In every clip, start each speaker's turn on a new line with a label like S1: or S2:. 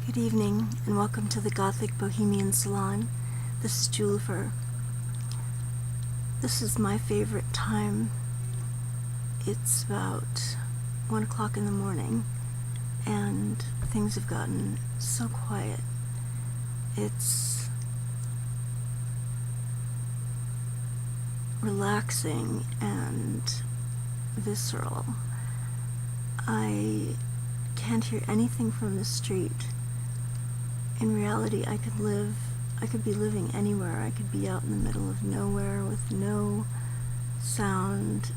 S1: Good evening, and welcome to the Gothic Bohemian Salon. This is Jwlhyfer. This is my favorite time. It's about 1 o'clock in the morning, and things have gotten so quiet. It's relaxing and visceral. I can't hear anything from the street. In reality, I could be living anywhere. I could be out in the middle of nowhere with no sound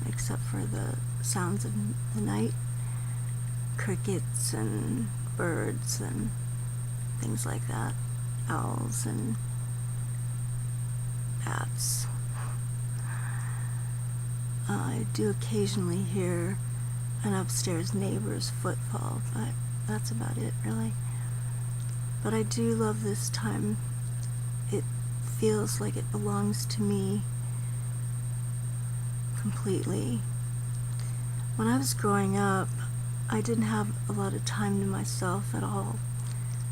S1: except for the sounds of the night, crickets and birds and things like that, owls and bats. I do occasionally hear an upstairs neighbor's footfall, but that's about it, really. But I do love this time. It feels like it belongs to me completely. When I was growing up, I didn't have a lot of time to myself at all.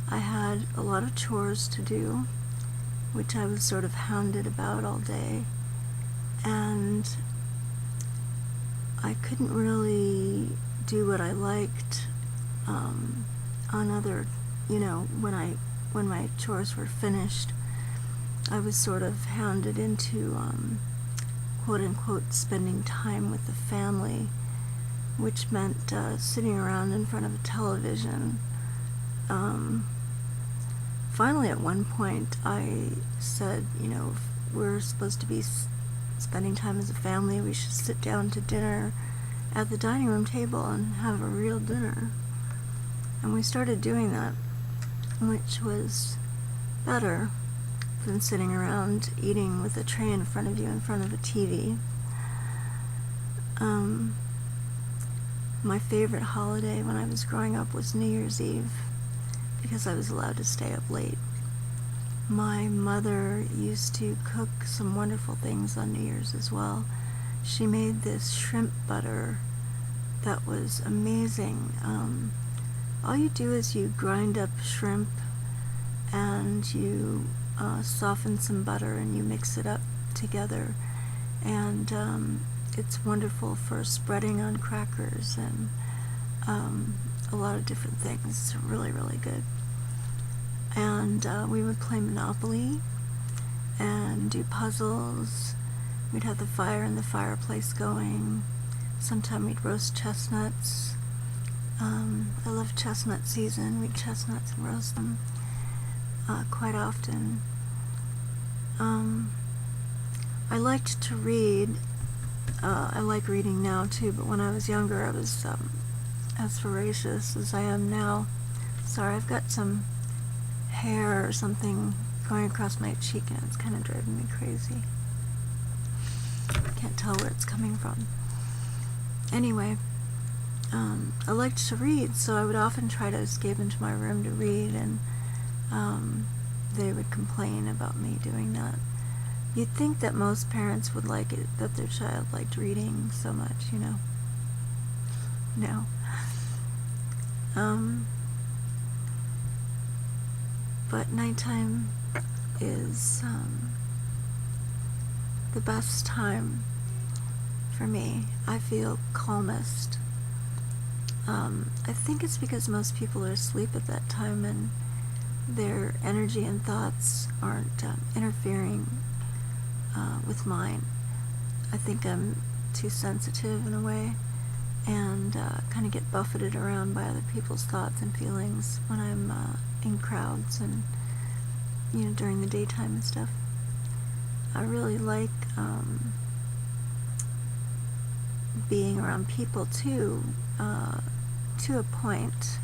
S1: I had a lot of chores to do, which I was sort of hounded about all day, and I couldn't really do what I liked on other, when my chores were finished. I was sort of hounded into quote-unquote spending time with the family, which meant sitting around in front of a television. Finally, at one point, I said, if we're supposed to be spending time as a family, we should sit down to dinner at the dining room table and have a real dinner. And we started doing that, which was better than sitting around eating with a tray in front of you in front of a TV. My favorite holiday when I was growing up was New Year's Eve, because I was allowed to stay up late. My mother used to cook some wonderful things on New Year's as well. She made this shrimp butter that was amazing. All you do is you grind up shrimp and you soften some butter and you mix it up together, and it's wonderful for spreading on crackers and a lot of different things. It's really, really good. And we would play Monopoly and do puzzles. We'd have the fire in the fireplace going. Sometime we'd roast chestnuts. I love chestnut season. We'd chestnuts and roast them quite often. I liked to read. I like reading now too, but when I was younger I was as voracious as I am now. Sorry, I've got some hair or something going across my cheek and it's kind of driving me crazy. Can't tell where it's coming from. Anyway, I liked to read, so I would often try to escape into my room to read, and they would complain about me doing that. You'd think that most parents would like it, that their child liked reading so much, No. But nighttime is the best time for me. I feel calmest. I think it's because most people are asleep at that time and their energy and thoughts aren't interfering with mine. I think I'm too sensitive in a way, and kind of get buffeted around by other people's thoughts and feelings when I'm in crowds and during the daytime and stuff. I really like being around people too, to a point.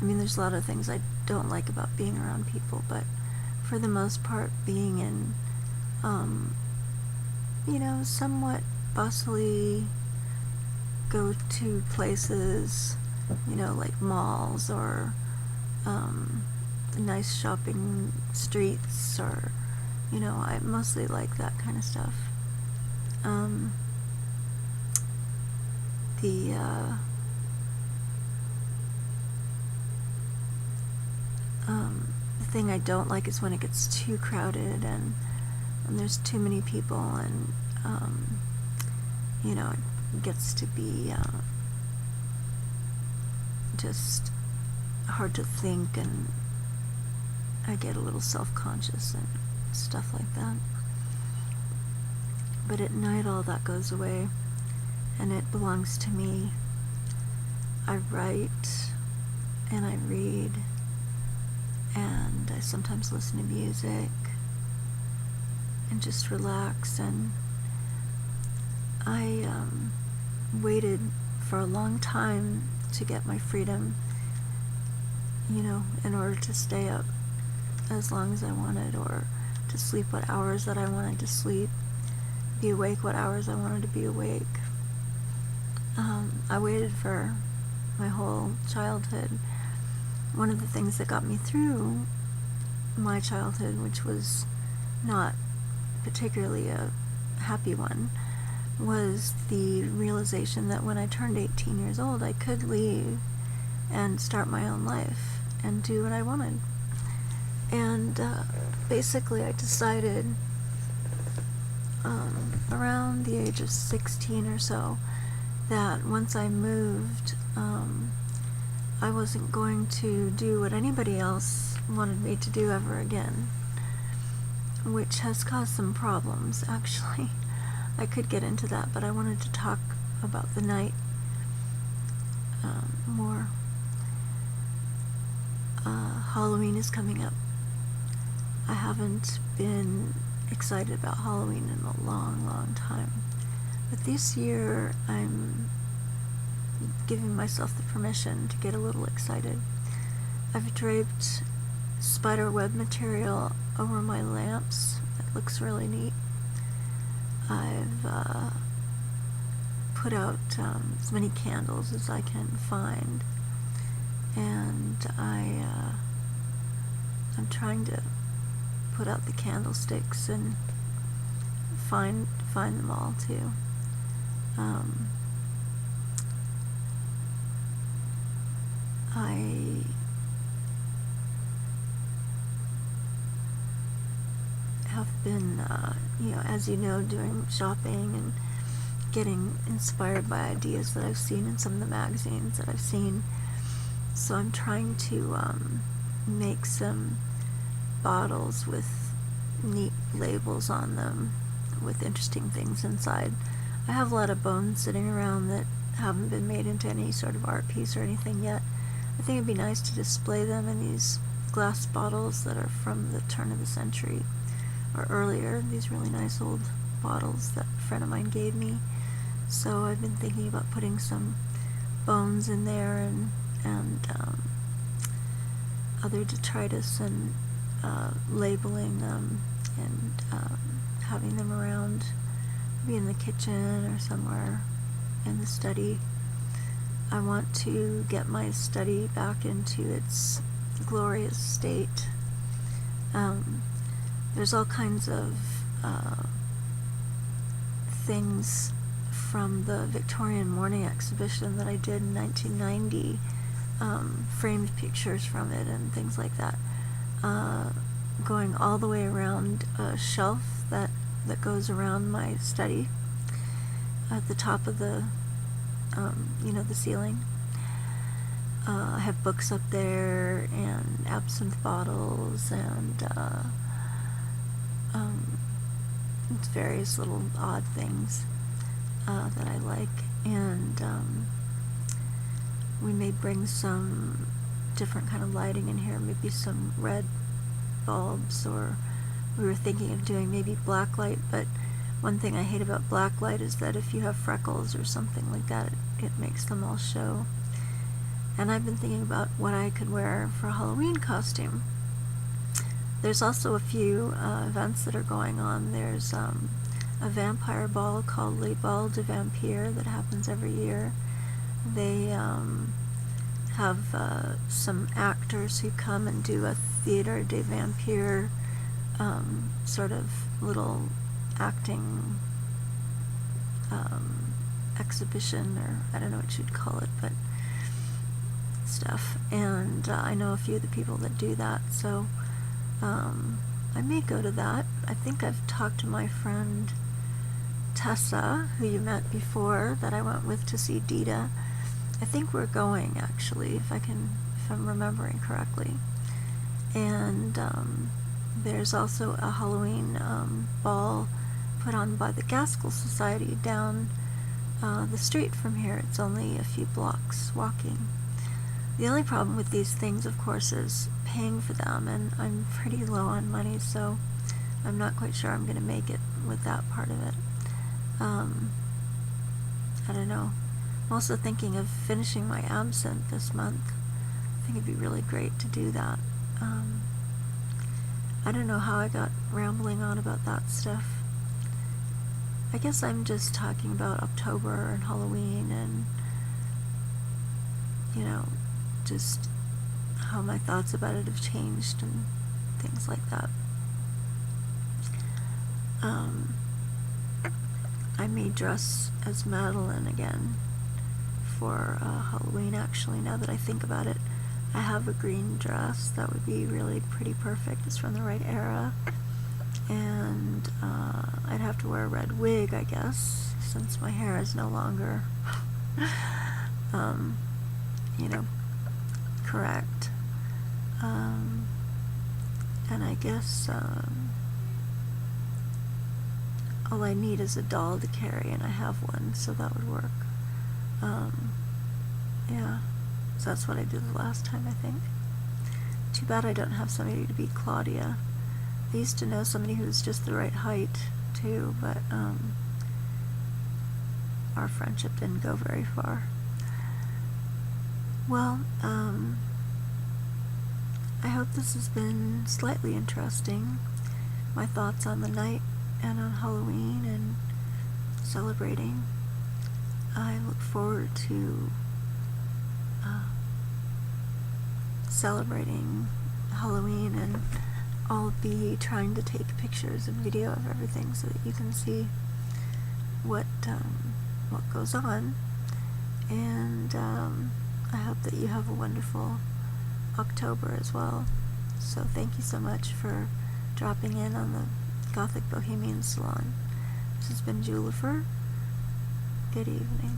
S1: There's a lot of things I don't like about being around people, but for the most part, being in somewhat bustly go-to places, like malls or nice shopping streets, or I mostly like that kind of stuff. thing I don't like is when it gets too crowded and there's too many people, and it gets to be just hard to think, and I get a little self-conscious and stuff like that. But at night all that goes away, and it belongs to me. I write and I read, and I sometimes listen to music and just relax. And I waited for a long time to get my freedom, in order to stay up as long as I wanted, or to sleep what hours that I wanted to sleep, be awake what hours I wanted to be awake. I waited for my whole childhood. One of the things that got me through my childhood, which was not particularly a happy one, was the realization that when I turned 18 years old, I could leave and start my own life and do what I wanted. And basically I decided around the age of 16 or so that once I moved, I wasn't going to do what anybody else wanted me to do ever again, which has caused some problems, actually. I could get into that, but I wanted to talk about the night more. Halloween is coming up. I haven't been excited about Halloween in a long, long time. But this year, I'm giving myself the permission to get a little excited. I've draped spider web material over my lamps. That looks really neat. I've put out as many candles as I can find, and I'm trying to put out the candlesticks and find them all too. I have been, as you know, doing shopping and getting inspired by ideas that I've seen in some of the magazines that I've seen. So I'm trying to make some bottles with neat labels on them with interesting things inside. I have a lot of bones sitting around that haven't been made into any sort of art piece or anything yet. I think it'd be nice to display them in these glass bottles that are from the turn of the century or earlier, these really nice old bottles that a friend of mine gave me. So I've been thinking about putting some bones in there and other detritus and labeling them and having them around, maybe in the kitchen or somewhere in the study. I want to get my study back into its glorious state. There's all kinds of things from the Victorian Morning exhibition that I did in 1990, framed pictures from it and things like that, going all the way around a shelf that goes around my study at the top of the the ceiling. I have books up there and absinthe bottles and it's various little odd things that I like, and we may bring some different kind of lighting in here, maybe some red bulbs, or we were thinking of doing maybe black light, but one thing I hate about black light is that if you have freckles or something like that, it makes them all show. And I've been thinking about what I could wear for a Halloween costume. There's also a few events that are going on. There's a vampire ball called Les Balles de Vampire that happens every year. They have some actors who come and do a theater de vampire sort of little acting exhibition, or I don't know what you'd call it, but stuff. And I know a few of the people that do that, so I may go to that. I think I've talked to my friend Tessa, who you met before, that I went with to see Dita. I think we're going, actually, if I'm remembering correctly. And there's also a Halloween ball put on by the Gaskell Society down the street from here. It's only a few blocks walking. The only problem with these things, of course, is paying for them, and I'm pretty low on money, so I'm not quite sure I'm going to make it with that part of it. I don't know. I'm also thinking of finishing my absinthe this month. I think it'd be really great to do that. I don't know how I got rambling on about that stuff. I guess I'm just talking about October and Halloween and, just how my thoughts about it have changed and things like that. I may dress as Madeline again for Halloween, actually, now that I think about it. I have a green dress that would be really pretty perfect. It's from the right era. And I'd have to wear a red wig, I guess, since my hair is no longer, correct. And I guess all I need is a doll to carry, and I have one, so that would work. Yeah, so that's what I did the last time, I think. Too bad I don't have somebody to be Claudia. I used to know somebody who was just the right height, too, but our friendship didn't go very far. Well, I hope this has been slightly interesting. My thoughts on the night and on Halloween and celebrating. I look forward to celebrating Halloween, and I'll be trying to take pictures and video of everything so that you can see what goes on. And I hope that you have a wonderful October as well. So thank you so much for dropping in on the Gothic Bohemian Salon. This has been Jwlhyfer. Good evening.